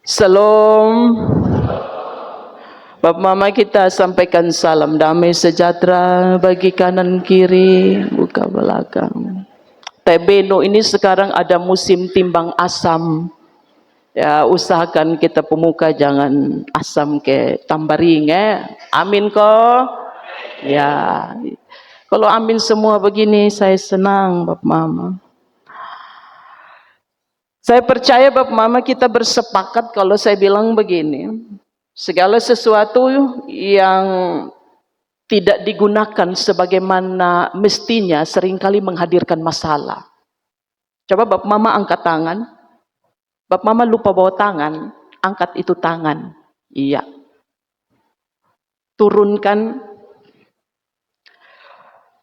Salam. Bapak Mama kita sampaikan salam damai sejahtera bagi kanan kiri, buka belakang. Tebeno ini sekarang ada musim timbang asam. Ya, usahakan kita pemuka jangan asam ke tambaring Amin kok. Ya. Kalau amin semua begini saya senang Bapak Mama. Saya percaya Bapak Mama kita bersepakat kalau saya bilang begini. Segala sesuatu yang tidak digunakan sebagaimana mestinya seringkali menghadirkan masalah. Coba Bapak Mama angkat tangan. Bapak Mama lupa bawa tangan, angkat itu tangan. Iya. Turunkan.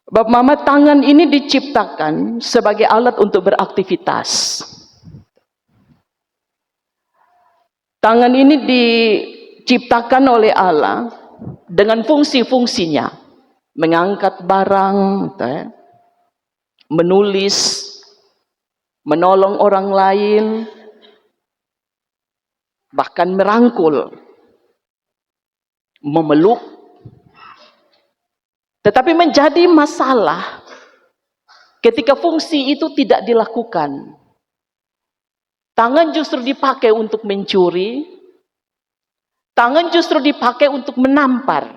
Bapak Mama, tangan ini diciptakan sebagai alat untuk beraktivitas. Tangan ini diciptakan oleh Allah dengan fungsi-fungsinya, mengangkat barang, menulis, menolong orang lain, bahkan merangkul, memeluk. Tetapi menjadi masalah ketika fungsi itu tidak dilakukan. Tangan justru dipakai untuk mencuri, tangan justru dipakai untuk menampar,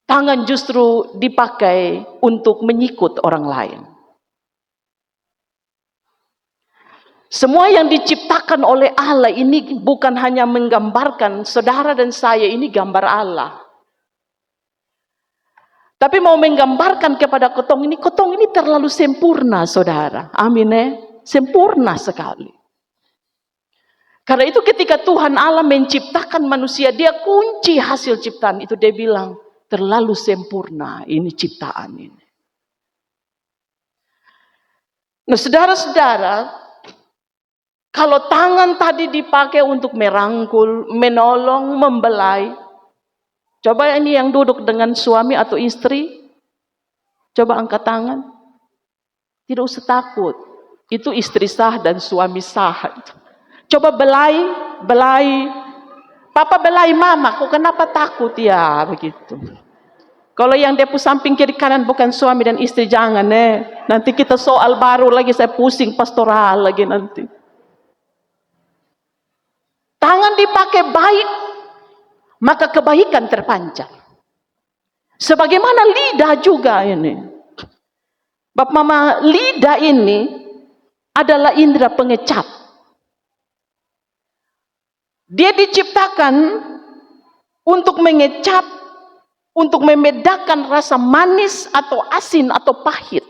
tangan justru dipakai untuk menyikut orang lain. Semua yang diciptakan oleh Allah ini bukan hanya menggambarkan saudara dan saya ini gambar Allah. Tapi mau menggambarkan kepada kotong ini terlalu sempurna saudara. Amin sempurna sekali. Karena itu ketika Tuhan Allah menciptakan manusia, dia kunci hasil ciptaan itu, dia bilang terlalu sempurna ini ciptaan ini. Nah saudara-saudara, kalau tangan tadi dipakai untuk merangkul, menolong, membelai, coba ini yang duduk dengan suami atau istri, coba angkat tangan. Tidak usah takut. Itu istri sah dan suami sah. Coba belai. Papa belai mama, kok kenapa takut ya begitu. Kalau yang depu samping kiri kanan bukan suami dan istri jangan Nanti kita soal baru lagi, saya pusing pastoral lagi nanti. Tangan dipakai baik, maka kebaikan terpancar. Sebagaimana lidah juga ini. Bapak Mama, lidah ini adalah indera pengecap. Dia diciptakan untuk mengecap, untuk membedakan rasa manis atau asin atau pahit.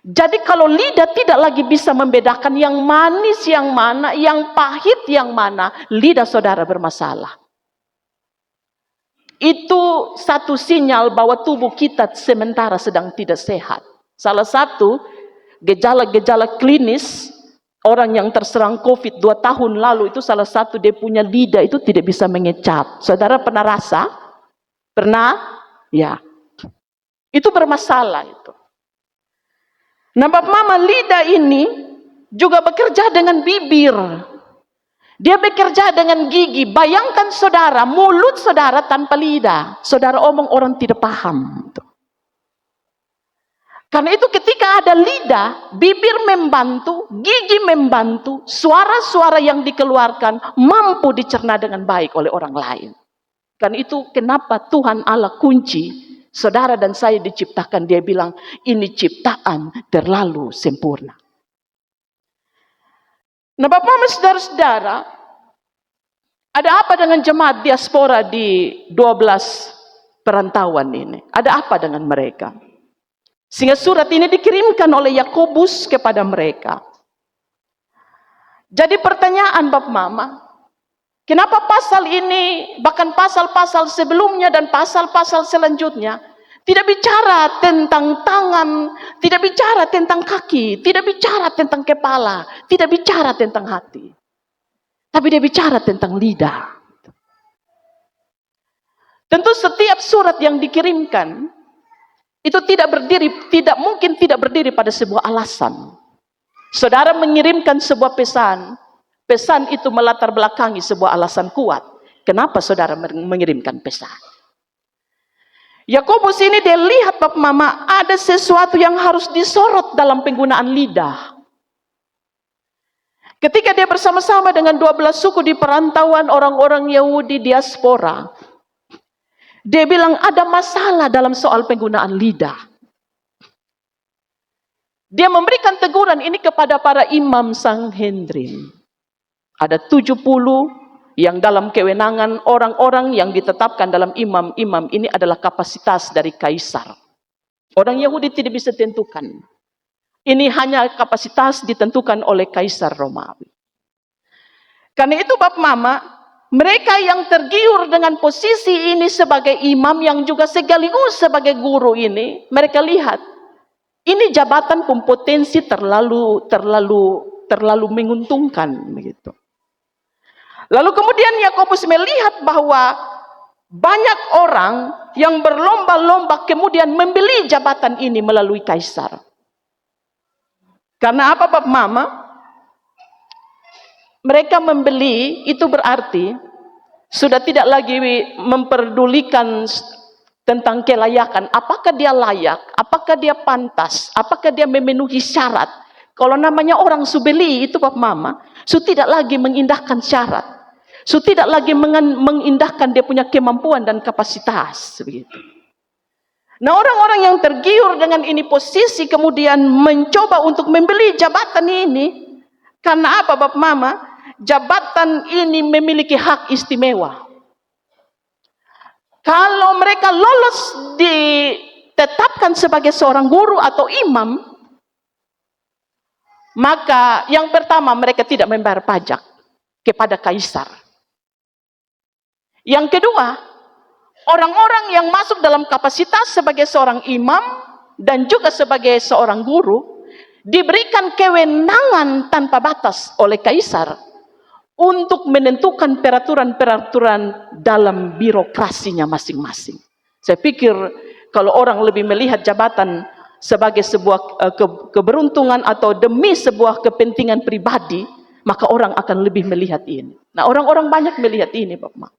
Jadi kalau lidah tidak lagi bisa membedakan yang manis yang mana, yang pahit yang mana, lidah saudara bermasalah. Itu satu sinyal bahwa tubuh kita sementara sedang tidak sehat. Salah satu gejala-gejala klinis orang yang terserang COVID 2 tahun lalu itu salah satu dia punya lidah itu tidak bisa mengecap. Saudara pernah rasa? Pernah? Ya. Itu bermasalah itu. Nah Bapak Mama, lidah ini juga bekerja dengan bibir. Dia bekerja dengan gigi. Bayangkan saudara, mulut saudara tanpa lidah. Saudara omong orang tidak paham. Karena itu ketika ada lidah, bibir membantu, gigi membantu, suara-suara yang dikeluarkan mampu dicerna dengan baik oleh orang lain. Karena itu kenapa Tuhan Allah kunci saudara dan saya diciptakan, dia bilang ini ciptaan terlalu sempurna. Nah Bapak Mama saudara-saudara, ada apa dengan jemaat diaspora di 12 perantauan ini? Ada apa dengan mereka? Sehingga surat ini dikirimkan oleh Yakobus kepada mereka. Jadi pertanyaan Bapak Mama, kenapa pasal ini, bahkan pasal-pasal sebelumnya dan pasal-pasal selanjutnya, tidak bicara tentang tangan, tidak bicara tentang kaki, tidak bicara tentang kepala, tidak bicara tentang hati. Tapi dia bicara tentang lidah. Tentu setiap surat yang dikirimkan, itu tidak mungkin tidak berdiri pada sebuah alasan. Saudara mengirimkan sebuah pesan Pesan itu melatar belakangi sebuah alasan kuat. Kenapa saudara mengirimkan pesan? Yakobus ini dia lihat Bapak Mama ada sesuatu yang harus disorot dalam penggunaan lidah. Ketika dia bersama-sama dengan 12 suku di perantauan orang-orang Yahudi diaspora, dia bilang ada masalah dalam soal penggunaan lidah. Dia memberikan teguran ini kepada para imam Sanhedrin. Ada 70 yang dalam kewenangan orang-orang yang ditetapkan dalam imam-imam ini adalah kapasitas dari kaisar. Orang Yahudi tidak bisa tentukan. Ini hanya kapasitas ditentukan oleh kaisar Romawi. Karena itu Bapak Mama, mereka yang tergiur dengan posisi ini sebagai imam yang juga sekaligus sebagai guru ini, mereka lihat ini jabatan kompetensi terlalu menguntungkan begitu. Lalu kemudian Yakobus melihat bahwa banyak orang yang berlomba-lomba kemudian membeli jabatan ini melalui kaisar. Karena apa Bapak Mama? Mereka membeli itu berarti sudah tidak lagi memperdulikan tentang kelayakan. Apakah dia layak? Apakah dia pantas? Apakah dia memenuhi syarat? Kalau namanya orang subeli itu Bapak Mama, tidak lagi mengindahkan syarat. Tidak lagi mengindahkan dia punya kemampuan dan kapasitas. Begitu. Nah orang-orang yang tergiur dengan ini posisi kemudian mencoba untuk membeli jabatan ini. Karena apa Bapak Mama? Jabatan ini memiliki hak istimewa. Kalau mereka lolos ditetapkan sebagai seorang guru atau imam, maka yang pertama mereka tidak membayar pajak kepada kaisar. Yang kedua, orang-orang yang masuk dalam kapasitas sebagai seorang imam dan juga sebagai seorang guru diberikan kewenangan tanpa batas oleh kaisar untuk menentukan peraturan-peraturan dalam birokrasinya masing-masing. Saya pikir kalau orang lebih melihat jabatan sebagai sebuah keberuntungan atau demi sebuah kepentingan pribadi, maka orang akan lebih melihat ini. Nah, orang-orang banyak melihat ini, Bapak Mama.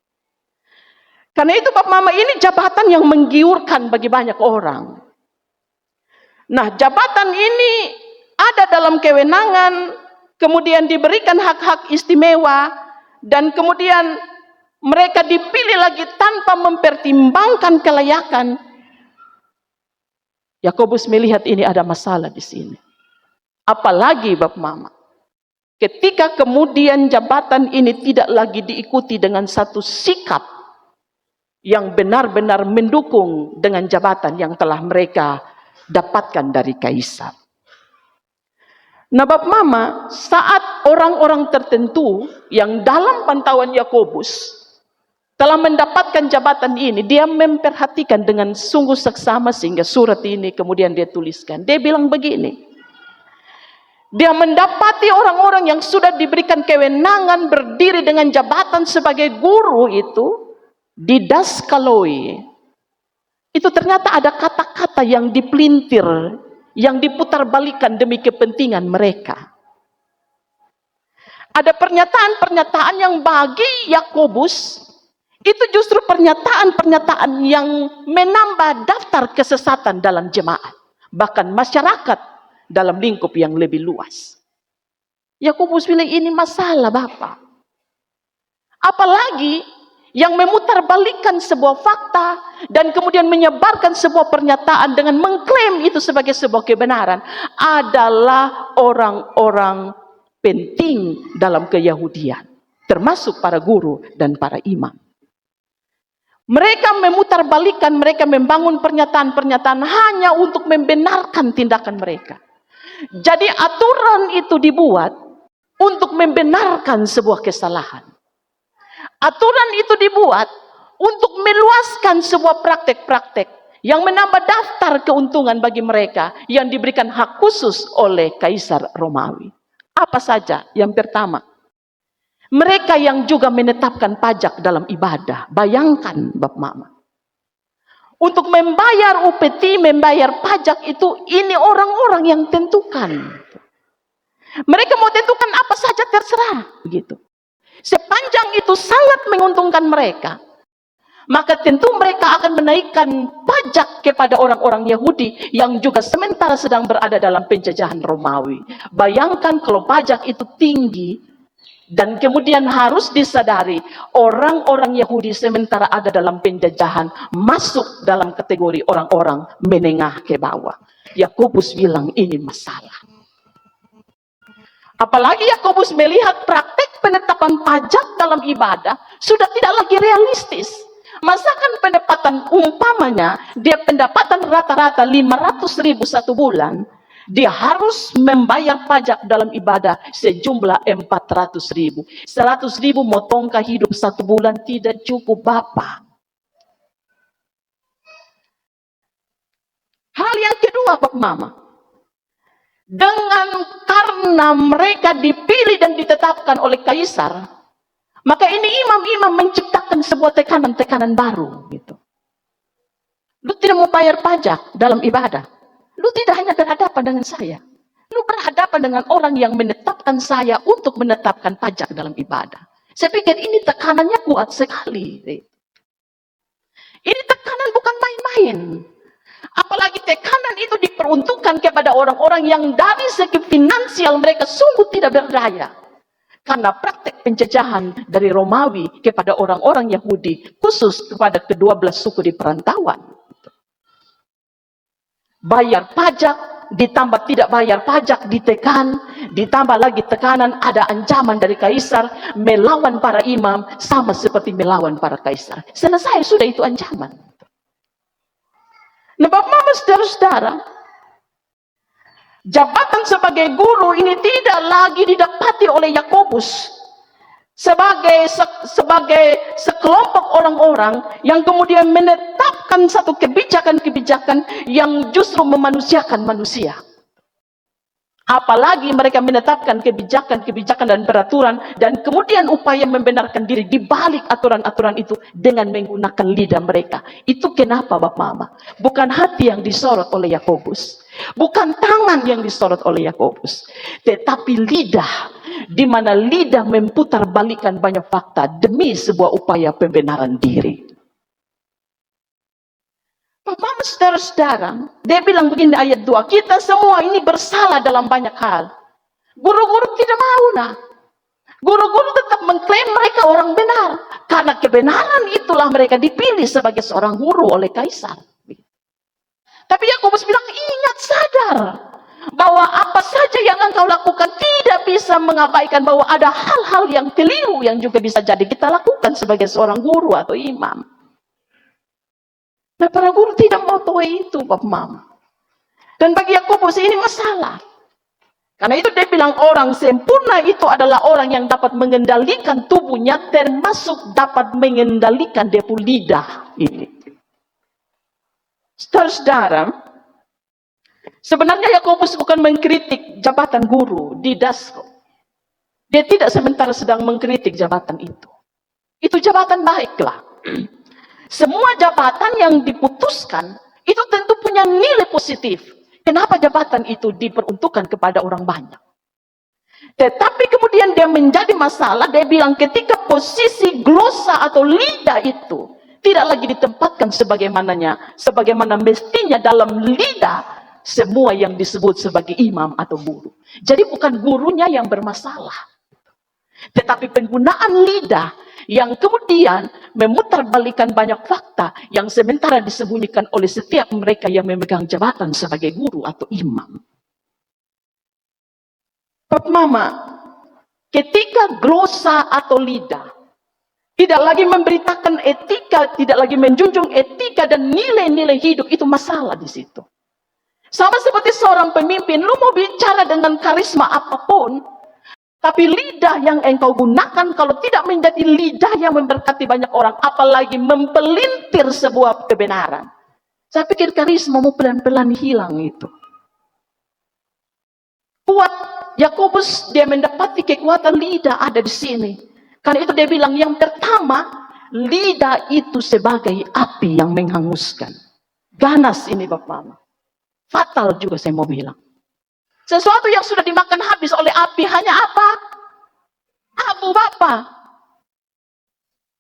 Karena itu Bapak Mama ini jabatan yang menggiurkan bagi banyak orang. Nah, jabatan ini ada dalam kewenangan, kemudian diberikan hak-hak istimewa, dan kemudian mereka dipilih lagi tanpa mempertimbangkan kelayakan. Yakobus melihat ini ada masalah di sini. Apalagi Bapak Mama, ketika kemudian jabatan ini tidak lagi diikuti dengan satu sikap yang benar-benar mendukung dengan jabatan yang telah mereka dapatkan dari kaisar. Nah Bapak Mama, saat orang-orang tertentu yang dalam pantauan Yakobus telah mendapatkan jabatan ini, dia memperhatikan dengan sungguh seksama sehingga surat ini kemudian dia tuliskan. Dia bilang begini, dia mendapati orang-orang yang sudah diberikan kewenangan berdiri dengan jabatan sebagai guru itu, didaskaloi, itu ternyata ada kata-kata yang dipelintir, yang diputarbalikkan demi kepentingan mereka. Ada pernyataan-pernyataan yang bagi Yakobus itu justru pernyataan-pernyataan yang menambah daftar kesesatan dalam jemaat, bahkan masyarakat dalam lingkup yang lebih luas. Yakobus bilang ini masalah Bapak. Apalagi yang memutarbalikkan sebuah fakta dan kemudian menyebarkan sebuah pernyataan dengan mengklaim itu sebagai sebuah kebenaran adalah orang-orang penting dalam keyahudian, termasuk para guru dan para imam. Mereka memutarbalikkan, mereka membangun pernyataan-pernyataan hanya untuk membenarkan tindakan mereka. Jadi aturan itu dibuat untuk membenarkan sebuah kesalahan. Aturan itu dibuat untuk meluaskan sebuah praktek-praktek yang menambah daftar keuntungan bagi mereka yang diberikan hak khusus oleh Kaisar Romawi. Apa saja? Yang pertama, mereka yang juga menetapkan pajak dalam ibadah. Bayangkan Bapak Mama. Untuk membayar upeti, membayar pajak itu, ini orang-orang yang tentukan. Mereka mau tentukan apa saja terserah, begitu. Sepanjang itu sangat menguntungkan mereka, maka tentu mereka akan menaikkan pajak kepada orang-orang Yahudi yang juga sementara sedang berada dalam penjajahan Romawi. Bayangkan kalau pajak itu tinggi, dan kemudian harus disadari orang-orang Yahudi sementara ada dalam penjajahan masuk dalam kategori orang-orang menengah ke bawah. Yakobus bilang ini masalah. Apalagi Yakobus melihat praktek penetapan pajak dalam ibadah sudah tidak lagi realistis. Masakan pendapatan umpamanya, dia pendapatan rata-rata 500.000 satu bulan, dia harus membayar pajak dalam ibadah sejumlah 400.000. 100.000 motongkah hidup satu bulan tidak cukup Bapak. Hal yang kedua Bapak Mama, karena mereka dipilih dan ditetapkan oleh kaisar, maka ini imam-imam menciptakan sebuah tekanan-tekanan baru gitu. Lu tidak mau bayar pajak dalam ibadah, lu tidak hanya berhadapan dengan saya, lu berhadapan dengan orang yang menetapkan saya untuk menetapkan pajak dalam ibadah. Saya pikir ini tekanannya kuat sekali. Ini tekanan bukan main-main. Apalagi tekanan itu diperuntukkan kepada orang-orang yang dari segi finansial mereka sungguh tidak berdaya. Karena praktek penjajahan dari Romawi kepada orang-orang Yahudi, khusus kepada ke-12 suku di perantauan. Bayar pajak, ditambah tidak bayar pajak, ditekan, ditambah lagi tekanan, ada ancaman dari kaisar, melawan para imam, sama seperti melawan para kaisar. Selesai sudah itu ancaman. Nah, Bapak Mama, saudara-saudara, jabatan sebagai guru ini tidak lagi didapati oleh Yakobus sebagai sekelompok orang-orang yang kemudian menetapkan satu kebijakan-kebijakan yang justru memanusiakan manusia. Apalagi mereka menetapkan kebijakan-kebijakan dan peraturan dan kemudian upaya membenarkan diri di balik aturan-aturan itu dengan menggunakan lidah mereka. Itu kenapa Bapak Mama? Bukan hati yang disorot oleh Yakobus, bukan tangan yang disorot oleh Yakobus, tetapi lidah, di mana lidah memutar balikan banyak fakta demi sebuah upaya pembenaran diri. Bapak, saudara-saudara, dia bilang begini ayat 2, kita semua ini bersalah dalam banyak hal. Guru-guru tidak mau nah. Guru-guru tetap mengklaim mereka orang benar. Karena kebenaran itulah mereka dipilih sebagai seorang guru oleh kaisar. Tapi Yakobus bilang, ingat, sadar bahwa apa saja yang engkau lakukan tidak bisa mengabaikan bahwa ada hal-hal yang keliru yang juga bisa jadi kita lakukan sebagai seorang guru atau imam. Nah, para guru tidak mau tahu itu, Bapak Mama. Dan bagi Yakobus ini masalah. Karena itu dia bilang orang sempurna itu adalah orang yang dapat mengendalikan tubuhnya, termasuk dapat mengendalikan dia punya lidah ini. Saudara-saudara, sebenarnya Yakobus bukan mengkritik jabatan guru di Dasko. Dia tidak sementara sedang mengkritik jabatan itu. Itu jabatan baiklah. Semua jabatan yang diputuskan itu tentu punya nilai positif. Kenapa jabatan itu diperuntukkan kepada orang banyak? Tetapi kemudian dia menjadi masalah, dia bilang ketika posisi glosa atau lidah itu tidak lagi ditempatkan sebagaimana mestinya dalam lidah semua yang disebut sebagai imam atau guru. Jadi bukan gurunya yang bermasalah, tetapi penggunaan lidah yang kemudian memutarbalikan banyak fakta yang sementara disembunyikan oleh setiap mereka yang memegang jabatan sebagai guru atau imam. Bapak Mama, ketika glosa atau lidah tidak lagi memberitakan etika, tidak lagi menjunjung etika dan nilai-nilai hidup, itu masalah di situ. Sama seperti seorang pemimpin, lu mau bicara dengan karisma apapun, tapi lidah yang engkau gunakan kalau tidak menjadi lidah yang memberkati banyak orang, apalagi mempelintir sebuah kebenaran, saya pikir karismamu pelan-pelan hilang itu. Kuat Yakobus, dia mendapati kekuatan lidah ada di sini. Karena itu dia bilang yang pertama, lidah itu sebagai api yang menghanguskan. Ganas ini Bapak Mama. Fatal juga saya mau bilang. Sesuatu yang sudah dimakan habis oleh api hanya apa? Abu Bapa.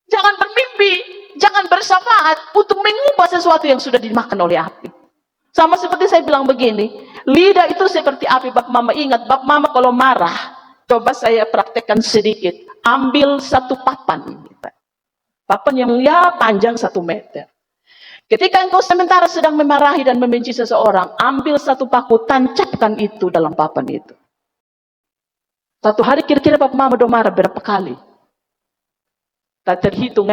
Jangan bermimpi, jangan bersyafaat untuk mengubah sesuatu yang sudah dimakan oleh api. Sama seperti saya bilang begini, lidah itu seperti api. Bap Mama ingat, Bap Mama kalau marah, coba saya praktekkan sedikit. Ambil satu papan. Papan yang panjang 1 meter. Ketika engkau sementara sedang memarahi dan membenci seseorang, ambil satu paku, tancapkan itu dalam papan itu. Satu hari kira-kira Bap Mama udah marah berapa kali? Tak terhitung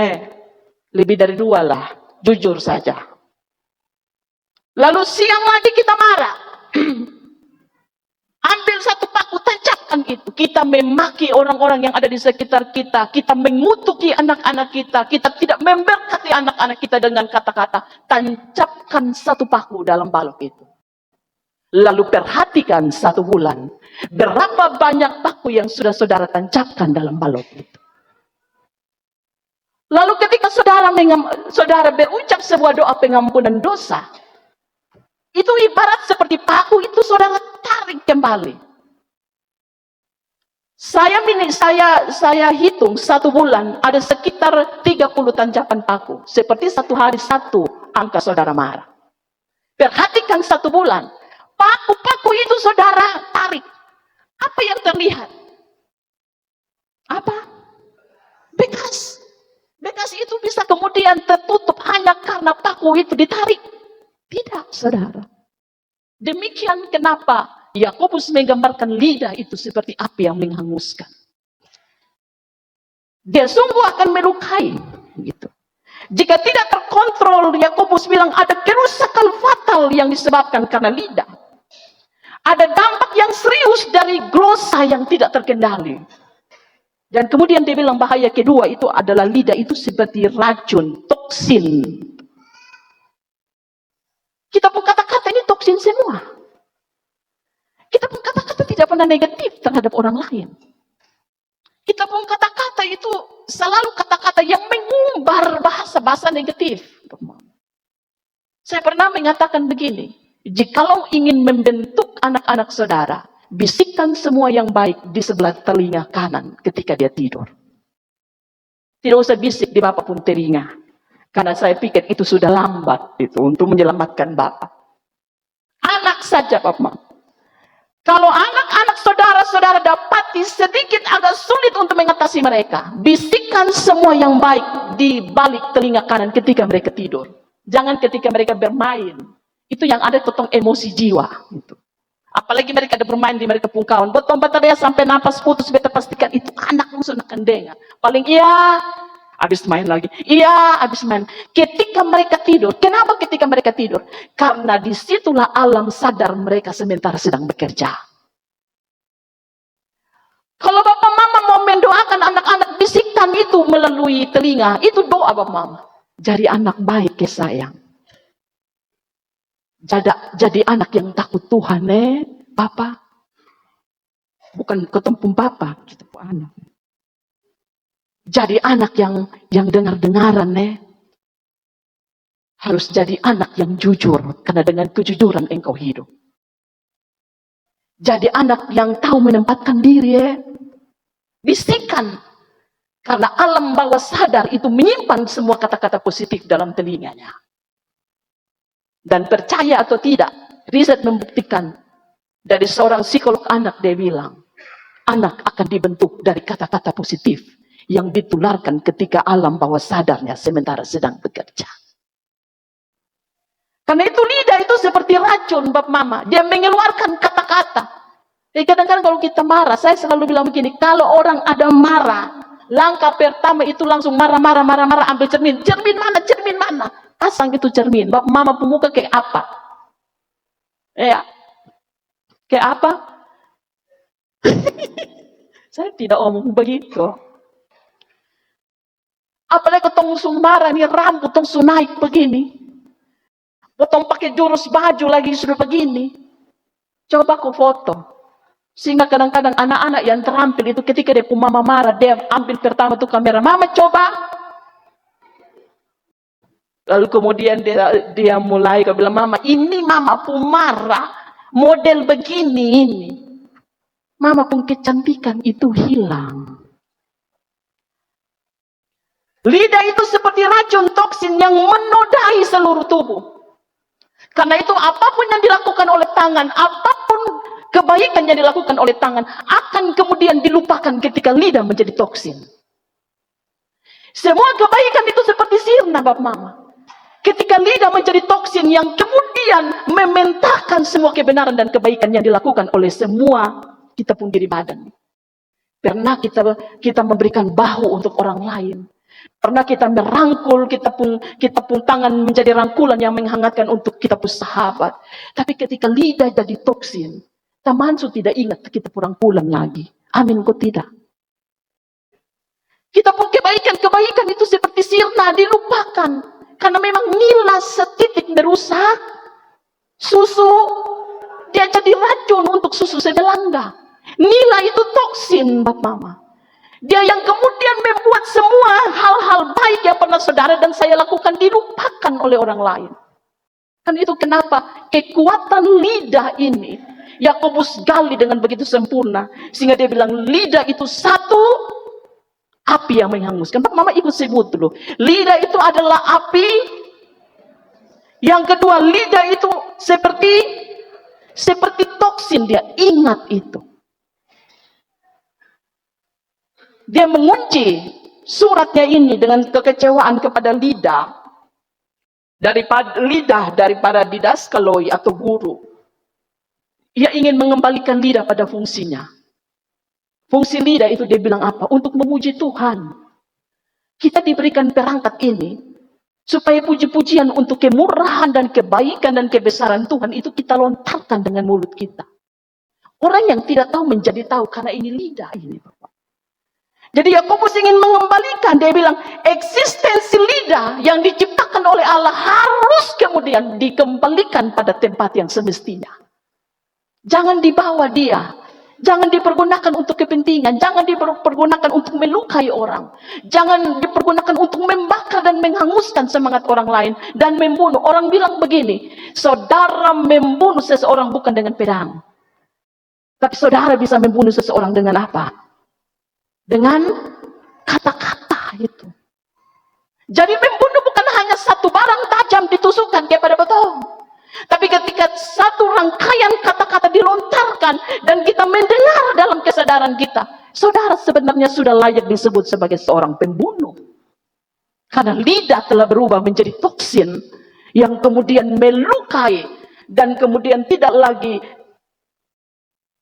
lebih dari 2 lah, jujur saja. Lalu siang lagi kita marah. Ambil satu paku, tancapkan itu. Kita memaki orang-orang yang ada di sekitar kita. Kita mengutuki anak-anak kita. Kita tidak memberkati anak-anak kita dengan kata-kata. Tancapkan satu paku dalam balok itu. Lalu perhatikan 1 bulan. Berapa banyak paku yang sudah saudara tancapkan dalam balok itu. Lalu ketika saudara berucap sebuah doa pengampunan dosa. Itu ibarat seperti paku itu saudara tarik kembali. Saya hitung 1 bulan ada sekitar 30 tancapan paku. Seperti 1 hari 1 angka saudara marah. Perhatikan 1 bulan. Paku-paku itu saudara tarik. Apa yang terlihat? Apa? Bekas. Bekas itu bisa kemudian tertutup hanya karena paku itu ditarik. Tidak, saudara. Demikian kenapa Yakobus menggambarkan lidah itu seperti api yang menghanguskan. Dia sungguh akan melukai. Gitu. Jika tidak terkontrol, Yakobus bilang ada kerusakan fatal yang disebabkan karena lidah. Ada dampak yang serius dari glosa yang tidak terkendali. Dan kemudian dia bilang bahaya kedua itu adalah lidah itu seperti racun, toksin. Kita pun kata-kata ini toksin semua. Kita pun kata-kata tidak pernah negatif terhadap orang lain. Kita pun kata-kata itu selalu kata-kata yang mengumbar bahasa-bahasa negatif. Saya pernah mengatakan begini, jikalau ingin membentuk anak-anak saudara, bisikkan semua yang baik di sebelah telinga kanan ketika dia tidur. Tidak usah bisik di Bapak pun telinga. Karena saya pikir itu sudah lambat itu untuk menyelamatkan Bapak. Anak saja Bapak. Kalau anak-anak saudara-saudara dapati sedikit agak sulit untuk mengatasi mereka, bisikkan semua yang baik di balik telinga kanan ketika mereka tidur. Jangan ketika mereka bermain. Itu yang ada potong emosi jiwa. Gitu. Apalagi mereka ada bermain di mereka pun kawan. Betul dia sampai nafas putus, beta pastikan itu anak musuh akan dengar. Paling iya. Habis main lagi. Iya, habis main. Ketika mereka tidur. Kenapa ketika mereka tidur? Karena disitulah alam sadar mereka sementara sedang bekerja. Kalau Bapak Mama mau mendoakan anak-anak, bisikkan itu melalui telinga. Itu doa Bapak Mama. Jadi anak baik ke sayang. Jadi anak yang takut Tuhan, Papa. Bukan ketemu Papa, kita anak. Jadi anak yang dengar-dengaran, harus jadi anak yang jujur, karena dengan kejujuran engkau hidup. Jadi anak yang tahu menempatkan diri, bisikan, karena alam bawah sadar itu menyimpan semua kata-kata positif dalam telinganya. Dan percaya atau tidak, riset membuktikan dari seorang psikolog anak, dia bilang, anak akan dibentuk dari kata-kata positif yang ditularkan ketika alam bawah sadarnya sementara sedang bekerja. Karena itu lidah itu seperti racun Bapak Mama. Dia mengeluarkan kata-kata. Kadang-kadang kalau kita marah, saya selalu bilang begini, kalau orang ada marah, langkah pertama itu langsung marah, ambil cermin. Cermin mana? Pasang itu cermin. Bapak Mama pemuka kayak apa? Ya. Kayak apa? Saya tidak omong begitu. Apalagi ketemu marah nih, rambut tong naik begini. Potong pakai jurus baju lagi sudah begini. Coba aku foto. Sehingga kadang-kadang anak-anak yang terampil itu ketika dia mama marah, dia ambil pertama tuh kamera. Mama coba. Lalu kemudian dia mulai, dia bilang, Mama, ini mama marah. model begini ini, mama pun kecantikan itu hilang. Lidah itu seperti racun toksin yang menodai seluruh tubuh. Karena itu apapun yang dilakukan oleh tangan, apapun kebaikan yang dilakukan oleh tangan, akan kemudian dilupakan ketika lidah menjadi toksin. Semua kebaikan itu seperti sirna, Bapak Mama. Ketika lidah menjadi toksin yang kemudian mementahkan semua kebenaran dan kebaikan yang dilakukan oleh semua kita pun diri badan. Pernah kita memberikan bahu untuk orang lain. Pernah kita merangkul, kita pun tangan menjadi rangkulan yang menghangatkan untuk kita pun sahabat. Tapi ketika lidah jadi toksin, teman tidak ingat kita pun rangkulan lagi. Amin, kok tidak? Kita pun kebaikan itu seperti sirna dilupakan. Karena memang nila setitik merusak susu, dia jadi racun untuk susu sebelanga. Nila itu toksin, Bapak Mama. Dia yang kemudian membuat semua hal-hal baik yang pernah saudara dan saya lakukan dilupakan oleh orang lain. Kan itu kenapa kekuatan lidah ini Yakobus gali dengan begitu sempurna. Sehingga dia bilang lidah itu satu api yang menghanguskan. Bapak Mama ikut sebut dulu. Lidah itu adalah api. Yang kedua, lidah itu seperti toksin. Dia ingat itu. Dia mengunci suratnya ini dengan kekecewaan kepada lidah. Daripada didaskaloi atau guru. Ia ingin mengembalikan lidah pada fungsinya. Fungsi lidah itu dia bilang apa? Untuk memuji Tuhan. Kita diberikan perangkat ini supaya puji-pujian untuk kemurahan dan kebaikan dan kebesaran Tuhan itu kita lontarkan dengan mulut kita. Orang yang tidak tahu menjadi tahu karena ini lidah ini, Bapak. Jadi Yakobus ingin mengembalikan, dia bilang eksistensi lidah yang diciptakan oleh Allah harus kemudian dikembalikan pada tempat yang semestinya. Jangan dibawa dia. Jangan dipergunakan untuk kepentingan. Jangan dipergunakan untuk melukai orang. Jangan dipergunakan untuk membakar dan menghanguskan semangat orang lain. Dan membunuh. Orang bilang begini. Saudara membunuh seseorang bukan dengan pedang. Tapi saudara bisa membunuh seseorang dengan apa? Dengan kata-kata itu. Jadi membunuh bukan hanya satu barang tajam ditusukkan kepada beton. Tapi ketika satu rangkaian kata-kata dilontarkan dan kita mendengar dalam kesadaran kita, saudara sebenarnya sudah layak disebut sebagai seorang pembunuh. Karena lidah telah berubah menjadi toksin yang kemudian melukai dan kemudian tidak lagi,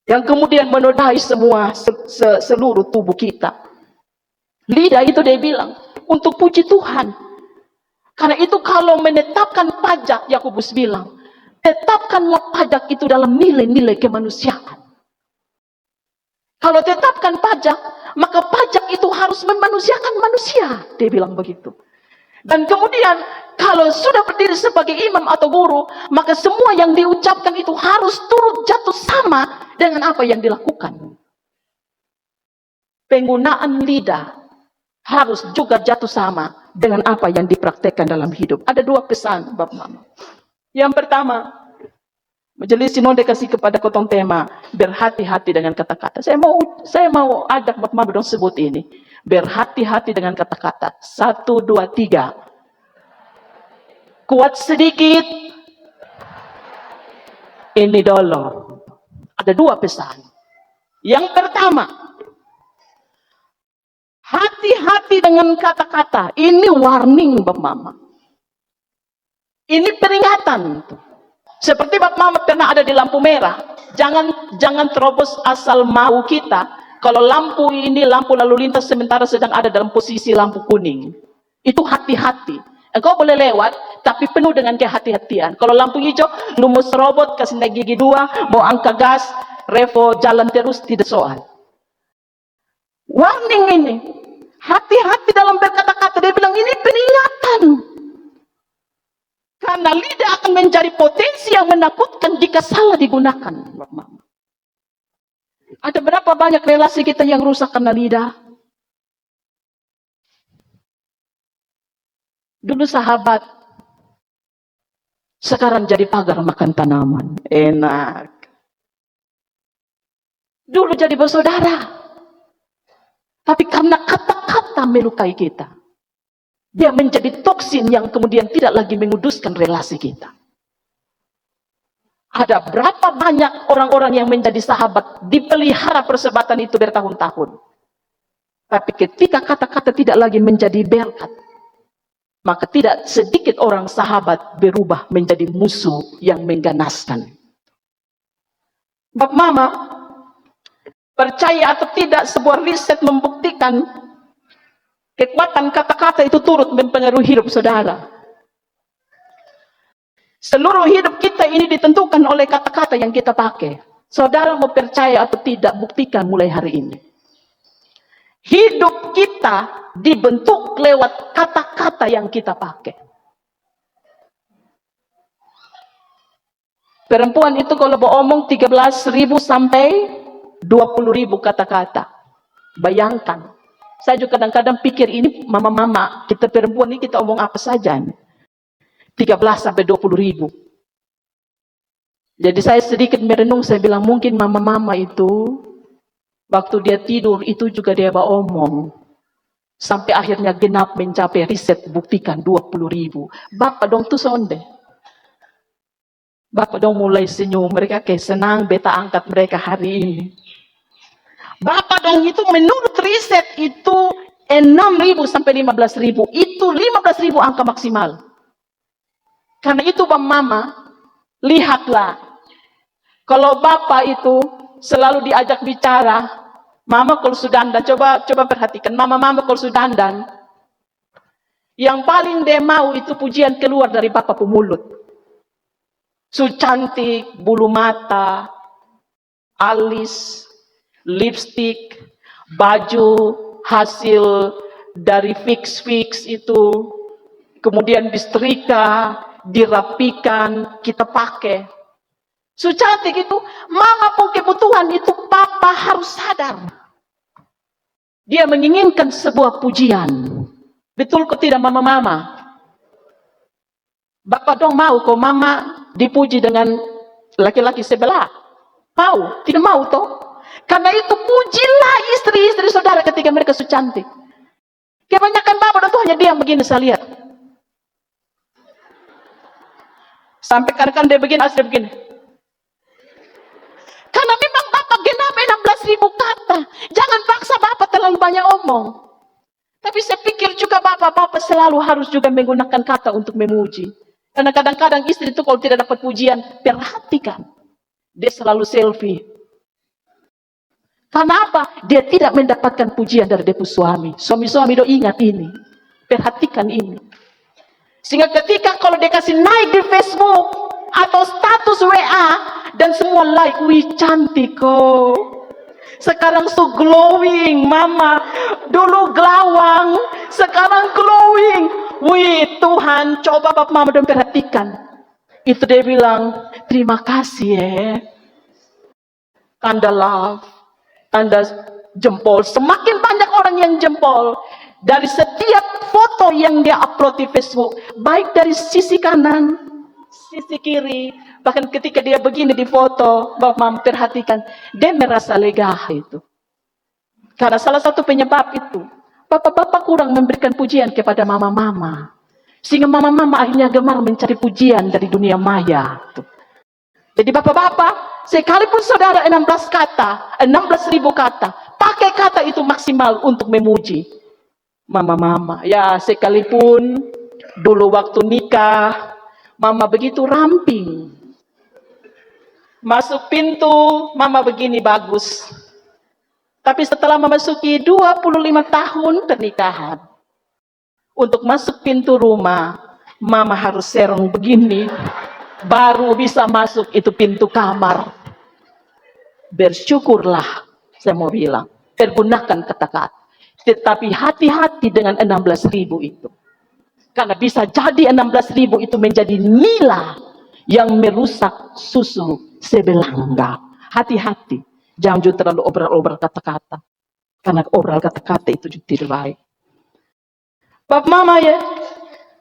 yang kemudian menodai semua seluruh tubuh kita. Lidah itu dia bilang untuk puji Tuhan. Karena itu kalau menetapkan pajak, Yakobus bilang, tetapkanlah pajak itu dalam nilai-nilai kemanusiaan. Kalau tetapkan pajak, maka pajak itu harus memanusiakan manusia. Dia bilang begitu. Dan kemudian kalau sudah berdiri sebagai imam atau guru, maka semua yang diucapkan itu harus turut jatuh sama dengan apa yang dilakukan. Penggunaan lidah harus juga jatuh sama dengan apa yang dipraktekkan dalam hidup. Ada dua pesan, Bapak Mama. Yang pertama, Majelis Sinode kasih kepada kotong tema berhati-hati dengan kata-kata. Saya mau ajak Bapak Mama dong sebut ini. Berhati-hati dengan kata-kata. 1, 2, 3. Kuat sedikit. Ini dulu. Ada dua pesan. Yang pertama, hati-hati dengan kata-kata. Ini warning, Bapak Mama. Ini peringatan. Seperti Bapak Mama pernah ada di lampu merah. Jangan terobos asal mau kita. Kalau lampu lalu lintas sementara sedang ada dalam posisi lampu kuning. Itu hati-hati. Engkau boleh lewat, tapi penuh dengan kehati-hatian. Kalau lampu hijau, lumus robot, kasih naik gigi 2, mau angka gas, revo jalan terus, tidak soal. Warning ini. Hati-hati dalam berkata-kata. Dia bilang ini peringatan. Karena lidah akan menjadi potensi yang menakutkan jika salah digunakan. Ada berapa banyak relasi kita yang rusak karena lidah? Dulu sahabat, sekarang jadi pagar makan tanaman. Enak. dulu jadi bersaudara. Tapi karena kata-kata melukai kita, dia menjadi toksin yang kemudian tidak lagi menguduskan relasi kita. Ada berapa banyak orang-orang yang menjadi sahabat, dipelihara persahabatan itu bertahun-tahun. Tapi ketika kata-kata tidak lagi menjadi berkat, maka tidak sedikit orang sahabat berubah menjadi musuh yang mengganaskan. Bapak Mama, percaya atau tidak, sebuah riset membuktikan kekuatan kata-kata itu turut mempengaruhi hidup saudara. Seluruh hidup kita ini ditentukan oleh kata-kata yang kita pakai. Saudara mau percaya atau tidak, buktikan mulai hari ini. Hidup kita dibentuk lewat kata-kata yang kita pakai. Perempuan itu kalau beromong 13.000 sampai 20.000 kata-kata. Bayangkan. Saya juga kadang-kadang pikir ini mama-mama, kita perempuan ini kita omong apa saja. 13 sampai 20.000. Jadi saya sedikit merenung, saya bilang mungkin mama-mama itu waktu dia tidur itu juga dia beromong. Sampai akhirnya genap mencapai riset buktikan 20.000. Bapak dong tuh sonde. Bapak dong mulai senyum, mereka kayak senang beta angkat mereka hari ini. Bapak dong itu menurut riset itu 6.000 sampai 15.000. Itu 15.000 angka maksimal. Karena itu Mama, lihatlah. Kalau Bapak itu selalu diajak bicara, Mama kalau sudah dandan, coba perhatikan, Mama kalau sudah dandan, yang paling dia mau itu pujian keluar dari Bapak pemulut. Su cantik, bulu mata, alis, lipstick, baju hasil dari fix itu, kemudian disetrika, dirapikan, kita pakai. Su cantik itu, Mama pun kebutuhan itu Papa harus sadar. Dia menginginkan sebuah pujian. Betul kok tidak Mama? Bapak dong mau kok Mama dipuji dengan laki-laki sebelah? Mau? Tidak mau toh? Karena itu pujilah istri-istri saudara ketika mereka su cantik. Kebanyakan Bapak itu hanya diam begini saya lihat. Sampai kadang-kadang dia begini, asli begini. Karena memang Bapak genap 16.000 kata. Jangan paksa Bapak terlalu banyak omong. Tapi saya pikir juga Bapak selalu harus juga menggunakan kata untuk memuji. Karena kadang-kadang istri itu kalau tidak dapat pujian, perhatikan. Dia selalu selfie. Karena apa? Dia tidak mendapatkan pujian dari dia suami. Suami-suami do ingat ini. Perhatikan ini. Sehingga ketika kalau dia kasih naik di Facebook atau status WA dan semua like, wih cantik kok. Sekarang so glowing, Mama. Dulu glawang, sekarang glowing. Wih Tuhan, coba Bapak Mama dan perhatikan. Itu dia bilang, terima kasih ya. Tanda love, tanda jempol. Semakin banyak orang yang jempol. Dari setiap foto yang dia upload di Facebook, baik dari sisi kanan, sisi kiri, bahkan ketika dia begini di foto, Bapak Mama perhatikan, dia merasa lega itu. Karena salah satu penyebab itu, Bapak-bapak kurang memberikan pujian kepada mama-mama. Sehingga mama-mama akhirnya gemar mencari pujian dari dunia maya. Jadi bapak-bapak, sekalipun saudara 16 kata, 16.000 kata, pakai kata itu maksimal untuk memuji mama-mama. Ya, sekalipun dulu waktu nikah, mama begitu ramping. Masuk pintu, mama begini bagus. Tapi setelah memasuki 25 tahun pernikahan, untuk masuk pintu rumah, mama harus serong begini, baru bisa masuk itu pintu kamar. Bersyukurlah, saya mau bilang, pergunakan kata-kata. Tetapi hati-hati dengan 16.000 itu. Karena bisa jadi 16.000 itu menjadi nila yang merusak susu sebelanga. Hati-hati. Jangan juga terlalu obrol-obrol kata-kata. Karena obrol kata-kata itu juga tidak baik. Bapak Mama ya,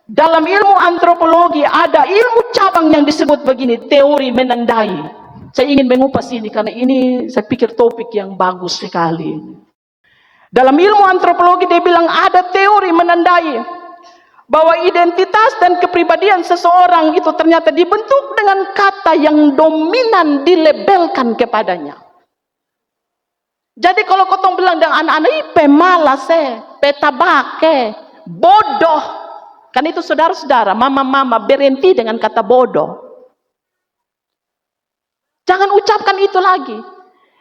dalam ilmu antropologi ada ilmu cabang yang disebut begini, teori menandai. Saya ingin mengupas ini karena ini saya pikir topik yang bagus sekali. Dalam ilmu antropologi dia bilang ada teori menandai bahwa identitas dan kepribadian seseorang itu ternyata dibentuk dengan kata yang dominan dilabelkan kepadanya. Jadi kalau kotong bilang dengan anak-anak, pemalas, petabake, bodoh. Kan itu saudara-saudara, mama-mama berhenti dengan kata bodoh. Jangan ucapkan itu lagi.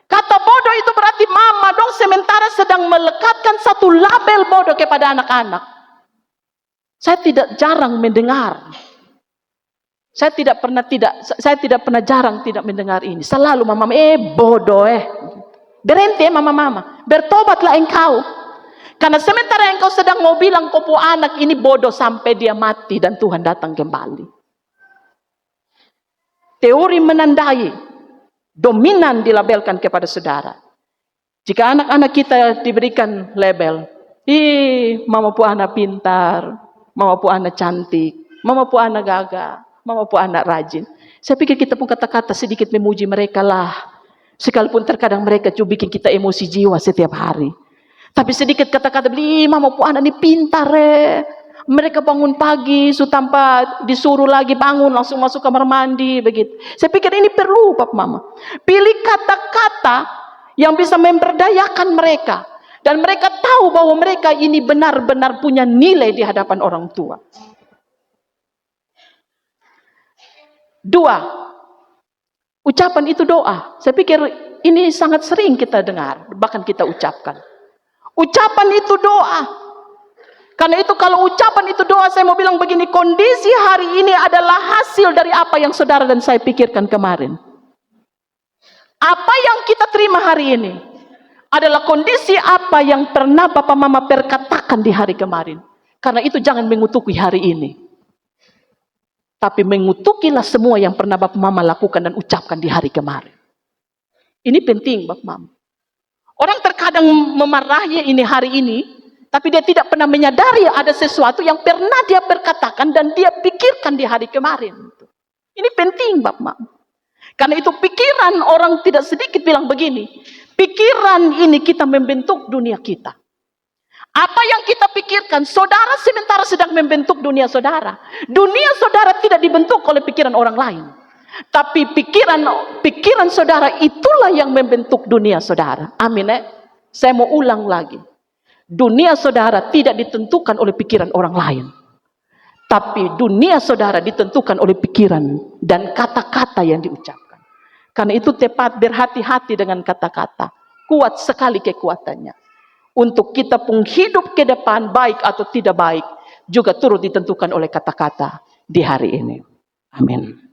Kata bodoh itu berarti mama dong sementara sedang melekatkan satu label bodoh kepada anak-anak. Saya tidak jarang mendengar. Saya tidak pernah jarang tidak mendengar ini. Selalu mama, bodoh Berhenti mama-mama. Bertobatlah engkau. Karena sementara engkau sedang mau bilang kopo anak ini bodoh sampai dia mati dan Tuhan datang kembali. Teori menandai dominan dilabelkan kepada saudara. Jika anak-anak kita diberikan label, mama pu anak pintar, mama pu anak cantik, mama pu anak gagah, mama pu anak rajin. Saya pikir kita pun kata-kata sedikit memuji mereka lah. Sekalipun terkadang mereka juga bikin kita emosi jiwa setiap hari. Tapi sedikit kata-kata, mama pu anak ini pintar Mereka bangun pagi, tanpa disuruh lagi bangun, langsung masuk kamar mandi, begitu. Saya pikir ini perlu, Papa Mama. Pilih kata-kata yang bisa memberdayakan mereka. Dan mereka tahu bahwa mereka ini benar-benar punya nilai di hadapan orang tua. 2. Ucapan itu doa. Saya pikir ini sangat sering kita dengar, bahkan kita ucapkan. Ucapan itu doa. Karena itu kalau ucapan itu doa, saya mau bilang begini, kondisi hari ini adalah hasil dari apa yang saudara dan saya pikirkan kemarin. Apa yang kita terima hari ini adalah kondisi apa yang pernah Bapak Mama perkatakan di hari kemarin. Karena itu jangan mengutuki hari ini. Tapi mengutukilah semua yang pernah Bapak Mama lakukan dan ucapkan di hari kemarin. Ini penting Bapak Mama. Orang terkadang memarahi ini hari ini, tapi dia tidak pernah menyadari ada sesuatu yang pernah dia berkatakan dan dia pikirkan di hari kemarin. Ini penting Bapak. Karena itu pikiran orang tidak sedikit bilang begini. Pikiran ini kita membentuk dunia kita. Apa yang kita pikirkan, saudara sementara sedang membentuk dunia saudara. Dunia saudara tidak dibentuk oleh pikiran orang lain. Tapi pikiran saudara itulah yang membentuk dunia saudara. Amin Saya mau ulang lagi. Dunia saudara tidak ditentukan oleh pikiran orang lain. Tapi dunia saudara ditentukan oleh pikiran dan kata-kata yang diucapkan. Karena itu tepat berhati-hati dengan kata-kata. Kuat sekali kekuatannya. Untuk kita pun hidup ke depan baik atau tidak baik. Juga turut ditentukan oleh kata-kata di hari ini. Amin.